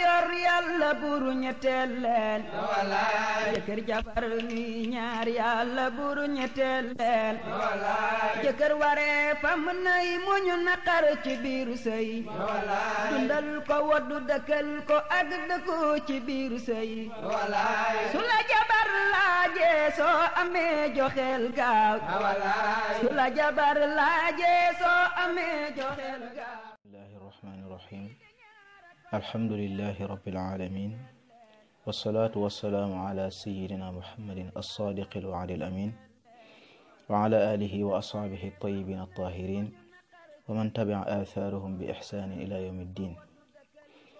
yor yàlla buru ñetteel leen jëkkër jabar ñuy ñaar yàlla buru ñetteel leen jëkkër waree fam nay muñu naqar ci biiru sëy dundal ko woddu dëkkal ko ak dëkku ci biiru sëy su la jabar laaje soo amee joxeel gaaw su la jabar laaje soo amee joxeel gaaw. bismillahi rahmani rahim alhamdulillahi rabbil alamin wassalatu wassalamu ala sayyidina muhammadin as-sadiqi al-wa'di al-amin wa ala alihi wa ashabihi at-tayyibin at-tahirin wa man tabi'a atharahum bi ihsanin ila yawmi ddin.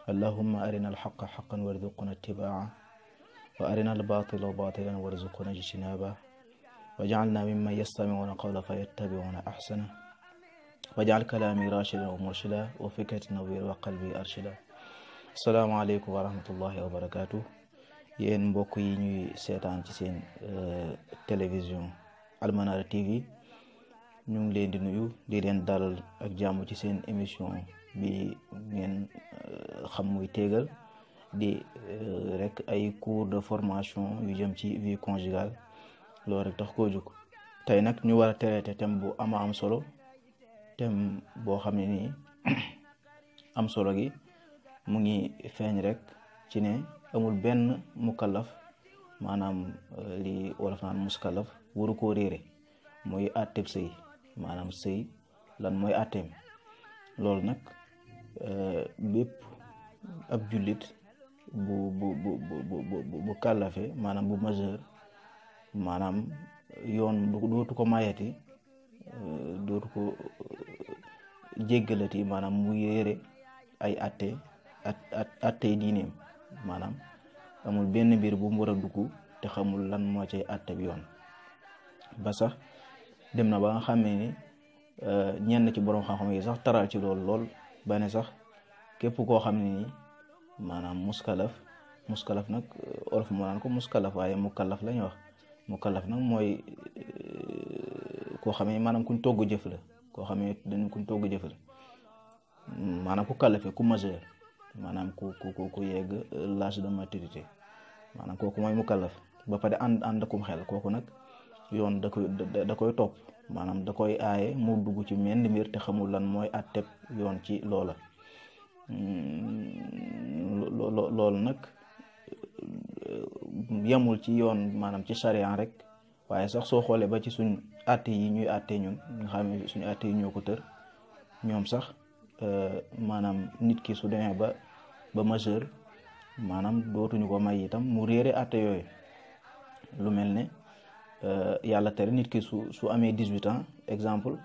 allahumma arina al-haqqa haqqan warzuqna ittiba'ah wa arina al-batila batilan warzuqna ijtinabah waj'alna mimman yastami'una qawla fayattabi'una ahsana waj'al kalami rashidan wa murshida wa fikrati nawwir wa qalbi arshida. Assalamu alaykum wa rahmatullahi wa barakatuh. yéen mbokk yi ñuy seetaan ci seen télévision Almanara TV ñu ngi leen di nuyu di leen dalal ak jàmm ci seen émission bi ngeen xam muy téegal di rek ay cours de formation yu jëm ci vie conjugale loolu rek tax koo jóg. tey nag ñu war a traiter thème bu am solo, thème boo xam ne nii am solo gi mu ngi feeñ rek ci ne amul benn mukallaf, maanaam li wolof naan muskalaf waru koo réere mooy àtteeb sëy, maanaam sëy lan mooy àtteem. loolu nag bépp ab jullit bu kàllafe, maanaam bu majeur, maanaam yoon dootu ko mayati, dootu ko jéggalati, maanaam mu yére ay attey diineem. maanaam amul benn mbir bu mu war a dugg te xamul lan moo cay atte bi yoon. ba sax dem na ba nga xamee ni ñenn ci borom xam-xam yi sax taral ci lool ba ne sax képp koo xam ne ni maanaam muskalaf nag olof moo naan ko muskalaf, waaye mukallaf lañu wax. mukallaf nag mooy koo xam ne maanaam kuñ togg jëf la, koo xam ne dañ kuñ togg jëf la, maanaam ku kallafe, ku majeur, maanaam ku yegg l'âge de maturité, maanaam kooku mooy mukallaf ba pare ànd akum xel. kooku nag yoon da koy topp, maanaam da koy aaye mu dugg ci menn mbir te xamul lan mooy àtteb yoon ci loola. loolu nag yemul ci yoon, maanaam ci charia rek, waaye sax soo xoolee ba ci suñ àtte yi ñuy àtte ñun nga xam ne suñu àtte yi ñoo ko tër, ñoom sax maanaam nit ki su demee ba majeur, maanaam dootuñu ko may itam mu réere àtte yooyu. lu mel ne yàlla tere nit ki su amee 18 ans exemple,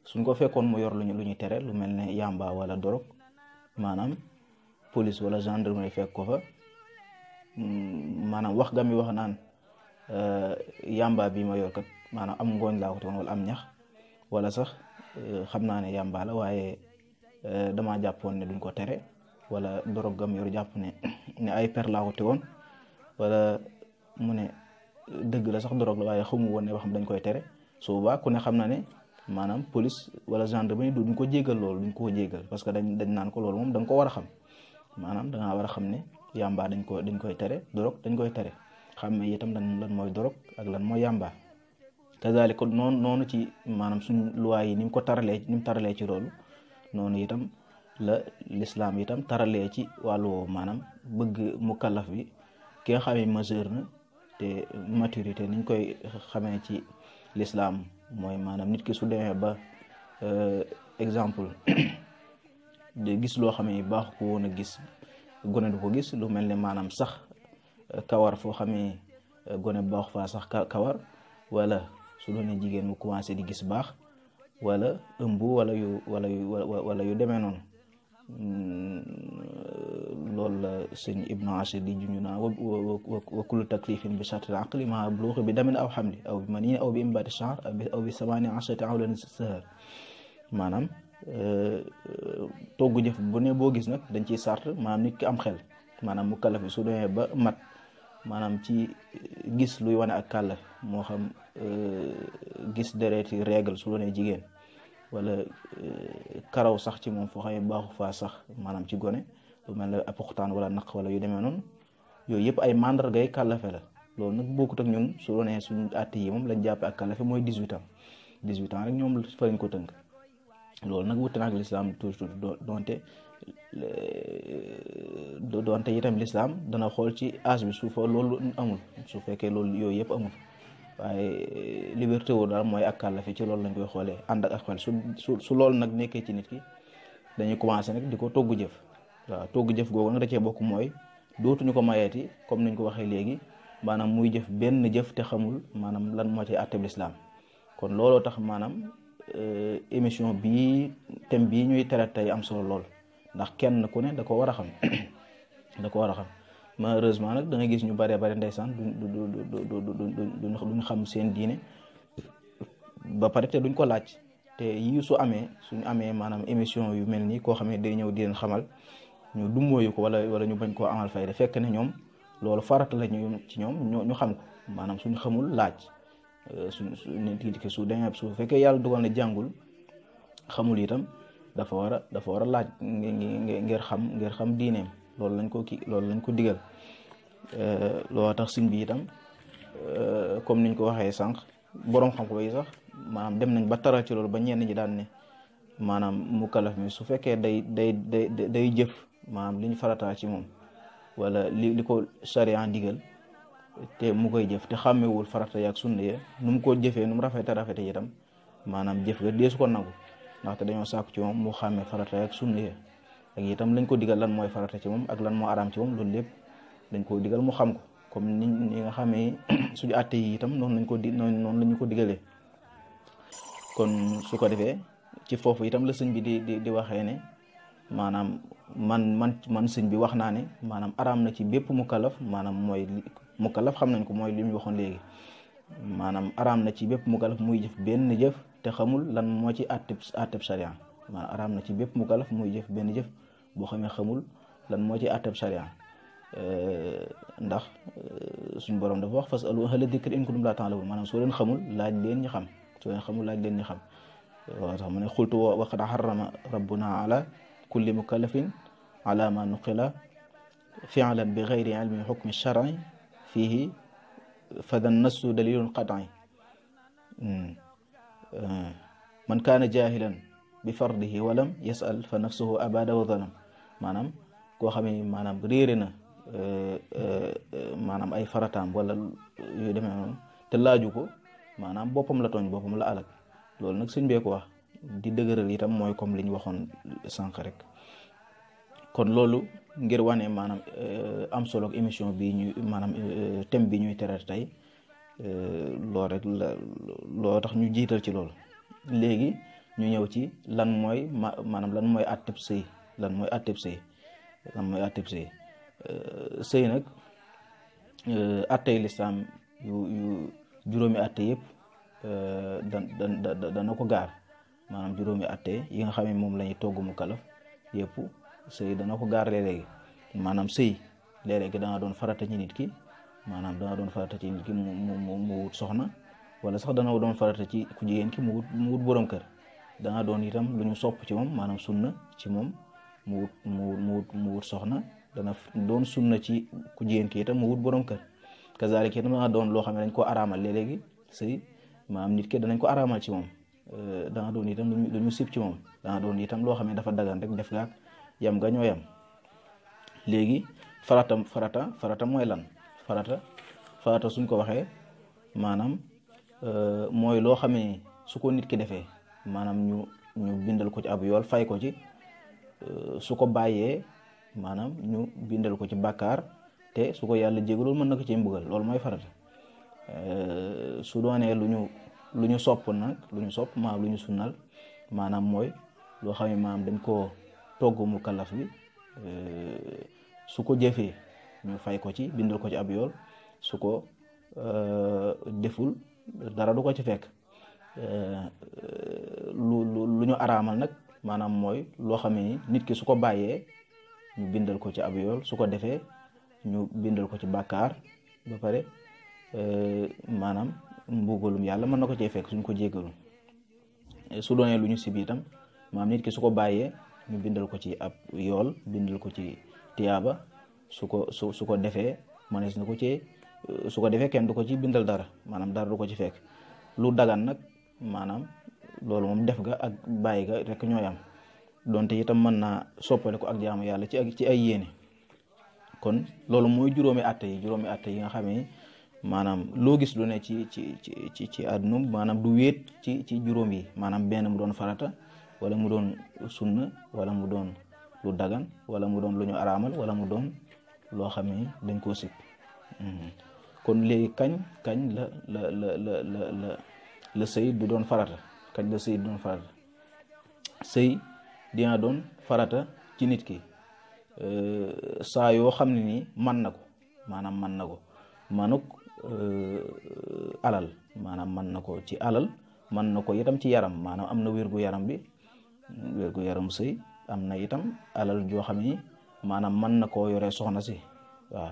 suñ ko fekkoon mu yor lu ñuy tere, lu mel ne yamba wala dorog, maanaam police wala gendarmerie fekk ko fa, maanaam wax ga mi wax naan yamba bi ma yor kat maanaam am ngooñ laa ko tegoon wala am ñax, wala sax xam naa ne yamba la waaye dama jàppoon ne duñ ko tere, wala dorog gam yor jàpp ne ay per laa ko tegoon, wala mu ne dëgg la sax dorog la waaye xamu woon ne ba xam dañ koy tere. su boobaa ku ne xam na ne maanaam police wala gendarmerie duñ ko jéggal loolu, duñ ko jéggal, parce que dañ naan ko loolu moom da nga ko war a xam. maanaam da ngaa war a xam ne yamba dañ koy tere, dorog dañ koy tere, xam ne itam lan mooy dorog ak lan mooy yamba. kazaalika noonu ci maanaam suñ loi yi ni mu taralee ci loolu, noonu itam la l'islam itam taralee ci wàllu woowu. maanaam bëgg mukallaf bi ki nga xamee majeur na te maturité niñ koy xamee ci l'islam mooy maanaam nit ki su demee ba exemple de gis loo xam ne baax ko woon a gis, gone du ko gis, lu mel ne maanaam sax kawar foo xamee gone baax faa sax kawar, wala su doonee jigéen mu commencé di gis baax, wala ëmb wala yu demee noonu. loolu la sëñ Ibnu Ashir di junju naa wa kullu taklifin bi shartil aqli ma buluughi bi damin aw hamli aw bi maniin aw bi imbaati sha'r aw bi samaani ashrati awlan sahar. maanaam togg jëf bu ne boo gis nag dañ ciy sart maanaam nit ki am xel, maanaam mu kàllafe su demee ba mat, maanaam ci gis luy wane ak kàllafe, moo xam gis dereeti règle su doonee jigéen, wala karaw sax ci moom foo xam ne baaxu faa sax maanaam ci gone, lu mel ne apoxtaan wala naq wala yu demee noonu yooyu yëpp ay mandargay kàllafe la. loolu nag bokkut ak ñun su doonee suñu àtte yi moom lañ jàppe ak kàllafe mooy 18 ans 18 ans rek ñoom fa lañ ko tënk. loolu nag wuute na ak lislaam toujours doonte itam lislaam dana xool ci âge bi su fa loolu amul su fekkee loolu yooyu yëpp amul waaye liberté wu daal mooy ak kàllafe ci loolu lañ koy xoolee ànd ak xel su loolu nag nekkee ci nit ki dañuy commencé nag di ko togg jëf. waaw togg jëf googu nag da cee bokk mooy dootuñu ko mayeeti comme niñ ko waxee léegi maanaam muy jëf benn jëf te xamul maanaam lan moo ci àtteb lislaam. kon looloo tax maanaam émission bii thème bii ñuy tere tey am solo lool ndax kenn ku ne da ko war a xam da ko war a xam malheureusement nag da nga gis ñu bëree bëri ndeysaan duñ xam seen diine ba pare te duñ ko laaj te yii suñu amee maanaam émission yu mel nii koo xam ne day ñëw di leen xamal ñu dummóoyu ko wala ñu bañ koo amal fayda fekk ne ñoom loolu farata la ci ñoom ñu xam ko maanaam suñu xamul laaj. nit ki su demee su fekkee yàlla dogal na jàngul xamul itam dafa war a laaj ngir xam diineem loolu lañ ko digal. loo tax sëñ bi itam comme niñ ko waxee sànq borom xam-xam yi sax maanaam dem nañ ba taral ci loolu ba ñenn ñi daan ne maanaam mukallaf mi su fekkee day jëf maanaam li ñu farataa ci moom wala li ko sharia digal te mu koy jëf te xàmmewul farata yaak sunna ya nu mu ko jëfee nu mu rafete itam maanaam jëf ga deesu ko nangu ndaxte dañoo sàkku ci moom mu xàmmee farata yaak sunna ya ak itam lañ ko digal lan mooy farata ci moom ak lan moo araam ci moom loolu lépp dañ ko digal mu xam ko comme ni nga xamee suñu àtte yi itam noonu la ñu ko digalee. kon su ko defee ci foofu itam la sëñ bi di waxee ne maanaam man sëñ bi wax naa ne maanaam araam na ci bépp mukallaf maanaam mooy mukallaf xam nañ ko mooy li ñu waxoon léegi maanaam araam na ci bépp mukallaf muy jëf benn jëf te xamul lan moo ci àtteb sharia maanaam araam na ci bépp mukallaf muy jëf benn jëf boo xamee xamul lan moo ci àtteb sharia ndax suñ borom dafa wax fasalu ahla dikri in kuntum laa ta'lamuun maanaam soo leen xamul laaj leen ñi xam waaw tax mu ne xultu wa qad harrama rabbuna ala kulli mukallafin ala ma nuqila fi'lan bi ghayri ilmi hukmi shar'i fihi fadan nassu dalilun qat'i man kaana jahilan bi fardihi walam yas'al fa nafsuhu abada wa zalam maanaam koo xamee maanaam réere na maanaam ay farataam wala yu demee noonu te laaju ko maanaam boppam la tooñ boppam la alak loolu nag suñ bee ko wax di dëgëral itam mooy comme li ñu waxoon sànq rek. kon loolu ngir wane maanaam am solo ak émission bi ñuy maanaam thème bi ñuy tere tey loolu rek loo tax ñu jiital ci loolu. léegi ñu ñëw ci lan mooy maanaam lan mooy àtteb sëy sëy nag àttey lislaam yu juróomi àtte yëpp dana ko gaar maanaam juróomi àtte yi nga xam ne moom la ñuy togg mu kalaf yëpp sëy dana ko gaar léeg-léegi maanaam sëy léeg-léegi dana doon farata ci nit ki maanaam dana doon farata ci nit ki mu wut soxna wala sax dana doon farata ci ku jigéen ki mu wut borom kër dana doon itam lu ñu sopp ci moom maanaam sunna ci moom mu wut soxna dana doon sunna ci ku jigéen ki itam mu wut borom kër kazaalika itam dana doon loo xam ne dañ ko araamal léeg-léegi sëy maanaam nit ki danañ ko araamal ci moom dana doon itam lu ñu sib ci moom dana doon itam loo xam ne dafa dagan rek def gaak yam nga ñoo yam léegi farata mooy lan farata suñ ko waxee maanaam mooy loo xam ne su ko nit ki defee maanaam ñu bindal ko ci ab yool fay ko ci su ko bàyyee maanaam ñu bindal ko ci bàkkaar te su ko yàlla jégalul mën na ko ci mbugal loolu mooy farata su doonee lu ñu sopp nag lu ñu sunnal maanaam mooy loo xam ne maanaam dañ koo togg mu kalaf bi su ko jëfee ñu fay ko ci bindal ko ci ab yool su ko deful dara du ko ci fekk lu ñu araamal nag maanaam mooy loo xam ne nit ki su ko bàyyee ñu bindal ko ci ab yool su ko defee ñu bindal ko ci bàkkaar ba pare maanaam mbugalum yàlla mën na ko cee fekk suñ ko jéggalu su doonee lu ñu sib itam maanaam nit ki su ko bàyyee ñu bindal ko ci ab yool bindal ko ci tiyaaba su ko defee mënees na ko ci su ko defee kenn du ko ci bindal dara maanaam dara du ko ci fekk. lu dagan nag maanaam loolu moom def ga ak bàyyi ga rek ñooy am donte itam mën naa soppale ko ak jaamu yàlla ci ay yéene. kon loolu mooy juróomi atte yi nga xamee maanaam loo gis lu ne ci àdduna maanaam du wéet ci juróom yi maanaam benn mu doon farata wala mu doon sunna wala mu doon lu dagan wala mu doon lu ñu araamal wala mu doon loo xam ne dañ koo sib. kon léegi kañ la sëy du doon farata kañ la sëy du doon farata sëy dina doon farata ci nit ki saa yoo xam ne nii man na ko maanaam man na ko manuk alal maanaam man na ko ci alal man na ko itam ci yaram maanaam am na wérgu yaram bi wérgu yaram sëy am na itam alal joo xam ni maanaam man na koo yore soxna si waaw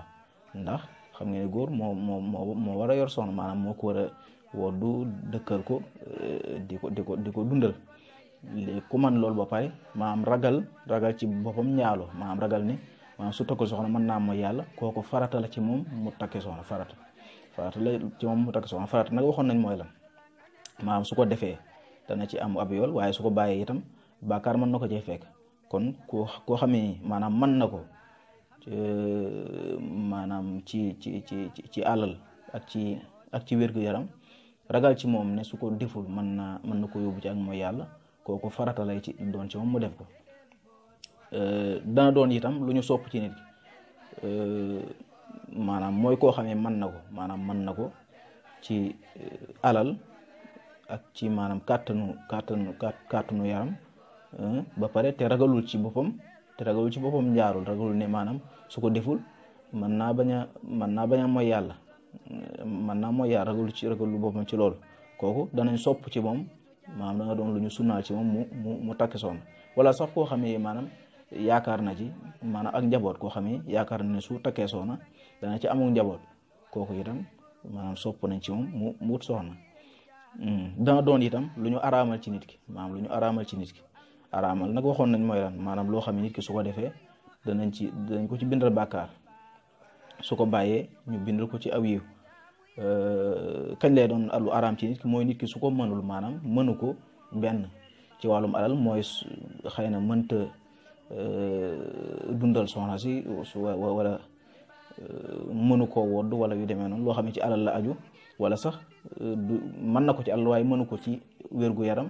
ndax xam nga ne góor moo war a yor soxna maanaam moo ko war a woddu dëkkal ko di ko dundal léegi ku man loolu ba pare maanaam ragal ci boppam ñaalo maanaam ragal ni maanaam su takkul soxna mën naa mooy yàlla kooku farata la ci moom mu takkee soxna farata la ci moom mu takkee soxna farata nag waxoon nañ mooy lan maanaam su ko defee dana ci am ab yool waaye su ko bàyyee itam bàkkaar mën na ko cee fekk kon koo xamee maanaam mën na ko maanaam ci alal ak ci wér-gu-yaram ragal ci moom ne su ko deful mën na ko yóbbu ci ak mooy yàlla kooku farata lay ci doon ci moom mu def ko. dana doon itam lu ñu sopp ci nit ki maanaam mooy koo xamee mën na ko maanaam mën na ko ci alal ak ci maanaam kàttanu yaram ba pare te ragalul ci boppam njaarul ragalul ne maanaam su ko deful mën naa bañ a mooy yàlla ragalul boppam ci loolu kooku danañ sopp ci moom maanaam da nga doon lu ñu sunnaal ci moom mu takk soxna wala sax koo xamee maanaam yaakaar na ci maanaam ak njaboot koo xamee yaakaar na ne su takkee soxna dana ci amul njaboot kooku itam maanaam sopp nañ ci moom mu wut soxna. dana doon itam lu ñu araamal ci nit ki maanaam lu ñu araamal ci nit ki araamal nag waxoon nañ mooy lan maanaam loo xam ne nit ki su ko defee danañ ko ci bindal bàkkaar su ko bàyyee ñu bindal ko ci aw yiw. kañ lay doon lu araam ci nit ki mooy nit ki su ko mënul maanaam mënu ko benn ci wàllum alal mooy xëy na mënta dundal soxna si wala mënu koo wodd wala yu demee noonu loo xam ne ci alal la aju wala sax mën na ko ci alal waaye mënu ko ci wérgu yaram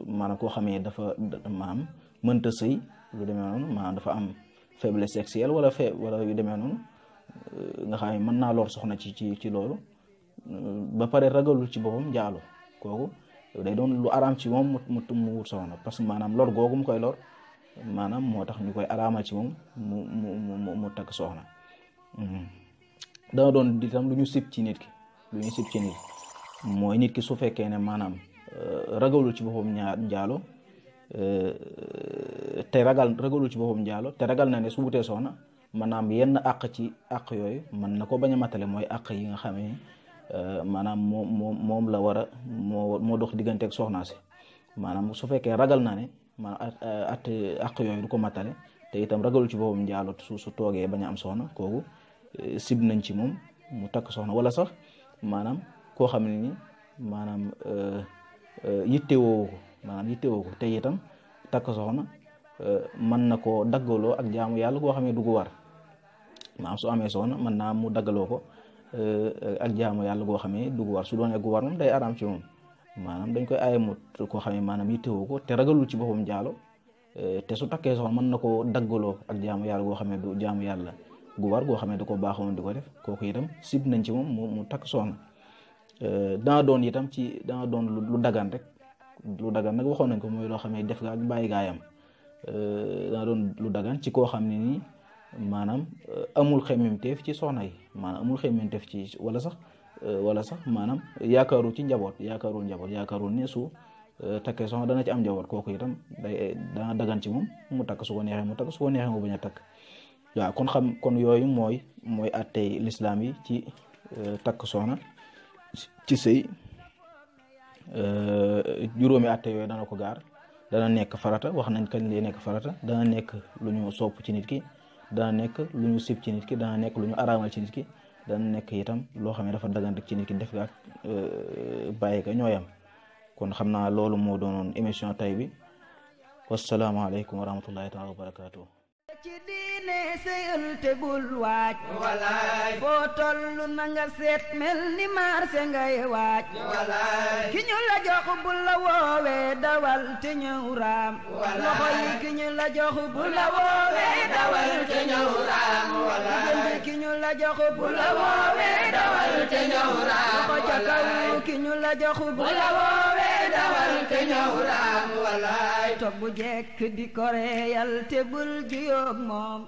maanaam koo xamee dafa maanaam mënta sëy lu demee noonu maanaam dafa am faiblesse sexuelle wala yu demee noonu nga xam ne mën naa lor soxna ci loolu ba pare ragalul ci boppam njaalo kooku day doon lu araam ci moom mu wut soxna parce que maanaam lor googu mu koy lor maanaam moo tax ñu koy araamal ci moom mu takk soxna. dana doon itam lu ñu sib ci nit ki mooy nit ki su fekkee ne maanaam ragalul ci boppam njaalo te ragal na ne su wutee soxna maanaam yenn àq yooyu mën na ko bañ a matale mooy àq yi nga xamee maanaam moom la war a moo dox diggante ak soxna si maanaam su fekkee ragal na ne maanaam àq yooyu du ko matale te itam ragalul ci boppam njaalo su toogee bañ a am soxna kooku sib nañ ci moom mu takk soxna wala sax maanaam koo xam ne ni maanaam yittewoo ko te itam takk soxna mën na koo daggaloo ak jaamu yàlla koo xam ne du ko war maanaam su amee soxna mën naa mu daggaloo ko ak jaamu yàlla goo xam ne du ko war su doonee gu war moom day araam ci moom maanaam dañ koy aaye mu koo xam ne maanaam yittewoo ko te ragalul ci boppam jaalo te su takkee soxna mën na koo daggaloo ak jaamu yàlla goo xam ne du jaamu yàlla gu war goo xam ne da ko baaxoon di ko def kooku itam sib nañ ci moom mu takk soxna. dana doon itam dana doon lu dagan rek lu dagan nag waxoon nañ ko mooy loo xam ne def nga ak bàyyi gaayam dana doon lu dagan ci koo xam ne nii maanaam amul xemmemteef ci soxna yi maanaam amul xemmemteef ci wala sax maanaam yaakaarul ne su takkee soxna dana ci am njaboot kooku itam dana dagan ci moom mu takk su ko neexee mu takk su ko neexee mu bañ a takk. waaw kon yooyu mooy attey lislaam yi ci takk soxna ci sëy juróomi atte yooyu dana dana nekk farata wax nañ kañ lay nekk farata dana nekk lu ñu sopp ci nit ki dana nekk lu ñu sib ci nit ki dana nekk lu ñu araamal ci nit ki dana nekk itam loo xam ne dafa dagan rek ci nit ki def ak bàyyi ko ñooyam kon xam naa loolu moo doonoon émission tay bi wasalaamaaleykum wa rahmatullahi taala wa barakatuh ci diine seyal te bul waaj walaay foo tollu na nga seet mel ni marse ngay waaj walaay ki ñu la jox bul la woowee dawal te ñëw raam loxo yi ki ñu la jox bul la woowee dawal te ñëw raam walaay ki ñu la jox bul la woowee dawal te ñëw raam loxo ca kaw ki ñu la jox bul la woowee dawal te ñëw raam walaay toog bu jekk di ko reyal te bul juyoo moom